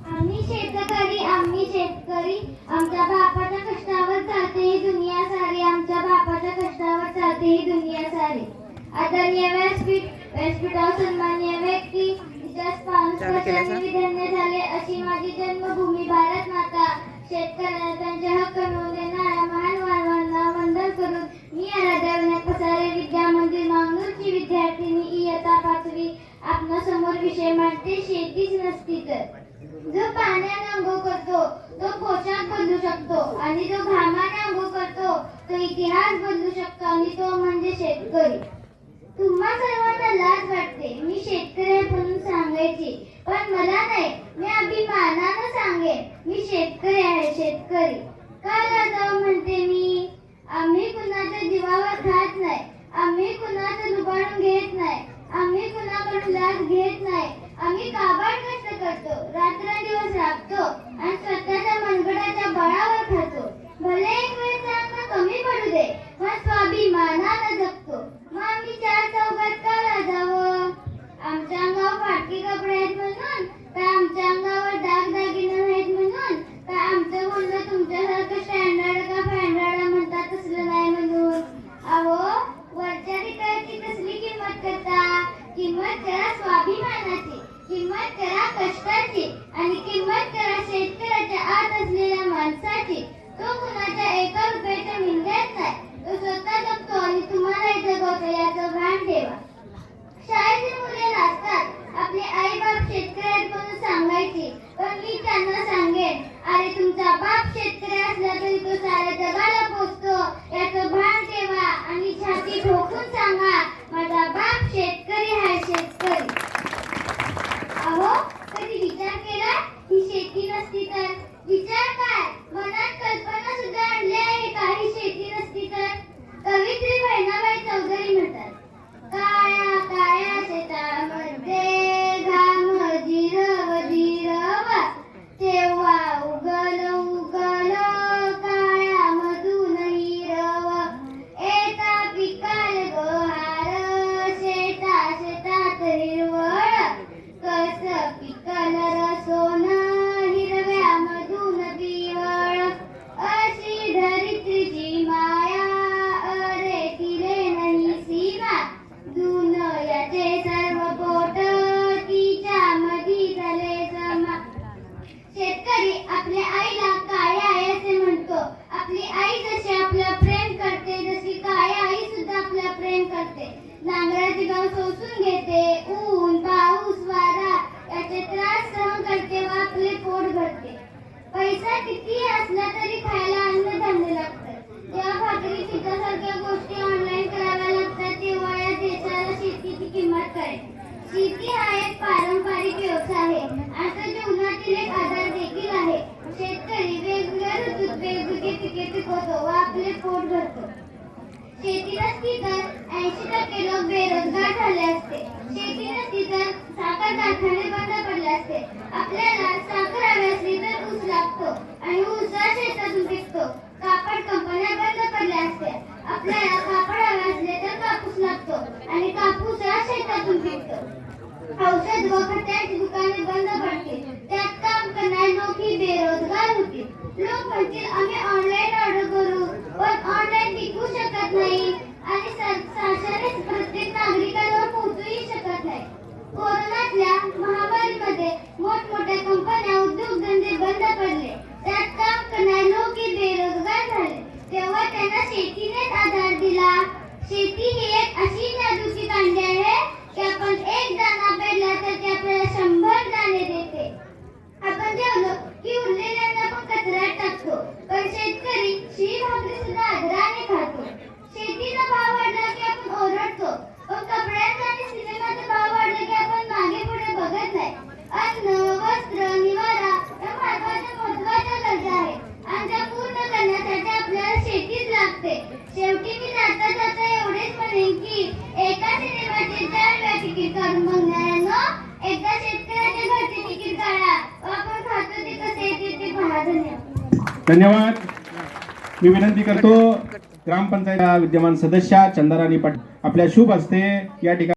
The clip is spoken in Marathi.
आम्ही शेतकरी आमच्या बापाच्या कष्टावर चालते ही दुनिया सारी, आमच्या बापाच्या कष्टावर चालते ही दुनिया सारी. आदरणीय व्यासपीठावर सन्माननीय व्यक्ती, तिच्याच पावसाने धन्य झाले अशी माझी जन्मभूमी भारत माता. शेतकऱ्यांना त्यांचे हक्क मिळवून देणाऱ्या महान मानवांना वंदन करून मी आराध्य पसारे विद्या मंदिर मांगनूरची विद्यार्थिनी इयत्ता 5वी आपल्या समोर विषय मांडते शेतीच नसती तर. जो पाण्याने अंघोळ करतो तो पोशाख बदलू शकतो आणि जो घामाने अंघोळ करतो तो इतिहास बदलू शकतो आणि तो म्हणजे शेतकरी. तुम्हा सर्वांना लाज वाटते मी शेतकरी म्हणून सांगायची, पण मला नाही, मी अभिमानानं सांगेन मी शेतकरी आहे. शेतकरी का लाजावं म्हणते मी? आम्ही कुणाच्या जीवावर खात नाही, आम्ही कुणाचं लुबाडून घेत नाही, आम्ही कुणाकडून लाच घेत नाही. आम्ही काबाड कष्ट करतो, रात्रंदिवस राबतो आणि स्वतःच्या मनगटाच्या बळावर खातो. भले एक वेळ चांगला कमी पडू दे, पण स्वाभिमानानं जगतो. मग आम्ही चार चौघात का लाजावं? आमच्या अंगावर फाटकी कपडे आहेत म्हणून, का आमच्या अंगावर दागदागिने आहेत म्हणून, का आमचं बोलणं तुमच्यासारखं स्टँडर्ड का फॅन्डर्ड म्हणतात तसलं नाही म्हणून? अहो, वरच्या ठिकाणची कसली किंमत करता? किंमत करा स्वाभिमानाची, किंमत करा कष्टाची आणि किंमत करा शेतकऱ्याच्या आत असलेल्या माणसाची. तो कुणाच्या एका रुपयाच्या मिळण्यात नाही, तो स्वतः जगतो आणि तुम्हालाही जगवतो याचं भान ठेवा. शाळेतील मुले नाचतात, आपले आई बाप शेतकरी आहेत म्हणून सांगायची, पण मी त्यांना सांगेन, अरे तुमचा बाप शेतकरी असला तरी तो साऱ्या जगाला पोचतो याचं भान ठेवा आणि छाती ठोकून सांगा, माझा बाप शेतकरी आहे. शेतकरी. अहो, कधी विचार केला ही शेती नसती तर? विचार काय, मनात कल्पना सुद्धा आणली आहे का ही शेती नसती तर? कवित्री बहिणाबाई चौधरी म्हणतात, काळ्या काळ्या शेतामध्ये घाम जिरव जिरव, तेव्हा उगल उगल काळ्या मधून हिरव, येता पिकाल बहार शेता शेतात हिरवळ, कस पिकल रसोन हिरव्या मधून पिवळ, अशी धरित्रीची माया अरे तिले नाही सीमा, धुन याचे सर्व पोट तिच्या मधी झाले समा. शेतकरी आपल्या आईला काळ्या आई असे म्हणतो. आपली आई जशी आपलं प्रेम करते तशी काळ्या आई सुद्धा आपलं प्रेम करते. नांगराची गाव सोसून घेते, ऊन पाऊस वारा याचे त्रास सहन करते व आपले पोट भरते. पैसा किती असला तरी खायला अन्नधान्य लागतं. जेव्हा भाकरी पिठासारख्या गोष्टी ऑनलाईन कराव्या लागतात तेव्हा या देशाला शेतीची किंमत कळते. शेती हा एक पारंपरिक व्यवसाय आहे आणि तो जीवनातील एक आधार देखील आहे. शेतकरी वेगवेगळ्या ऋतूत वेगवेगळी पिके पिकवतो व आपले पोट भरतो. शेती नसती तर 80% लोक बेरोजगार झाले असते. शेती नसती तर साखर कारखाने बंद पडले असते. आपल्याला साखर हवी असली तर ऊस लागतो आणि ऊस शेतातून पिकतो. कापड कंपन्या बंद पडल्या असत्या. आपल्याला कापड हवे असले तर कापूस लागतो आणि कापूस शेतातून पिकतो. औषध व खतांची दुकाने बंद पडतील, त्यात काम करणारे लोक ही बेरोजगार होतील. लोक म्हणतील आम्ही ऑनलाईन ऑर्डर करू, पण ऑनलाईन टिकू शकत नाही आणि शासनाने प्रत्येक नागरिकांवर पोहोचूही शकत नाही. कोरोनातल्या महामारीमध्ये मोठमोठ्या कंपन्या उद्योगधंदे बंद पडले, त्यात काम करणारे लोक ही बेरोजगार झाले. तेव्हा त्यांना शेतीनेच आधार दिला. शेती ही एक अशी जादूची कांडी आहे की आपण एक दाणा पेरला तर ती आपल्याला 100 दाणे देते. आपण जेवलो की उरलेल्यांना पण कचऱ्यात टाकतो, पण शेतकरी शी भाकरी सुद्धा आदराने खातो. शेतीचा भाव वाढला की आपण ओरडतो, पण कपड्यांचा आणि सिनेमाचा भाव वाढला की आपण मागे पुढे बघत नाही. अन्न वस्त्र निवारा या महत्वाच्या गरजा आहेत आणि त्या पूर्ण करण्यासाठी आपल्याला शेतीच लागते. शेवटी मी जाता जाता एवढेच म्हणेन की एका सिनेमाचे 4 वेळा तिकीट काढून बघणाऱ्यांनो, एकदा शेतकऱ्याच्या घरचे तिकीट काढा व आपण खातो ते कसे येते ते पहा. धन्यवाद. मी विनंती करतो ग्रामपंचायत विद्यमान सदस्या चंदाराणी पाटील आपल्या शुभ हस्ते या ठिकाणी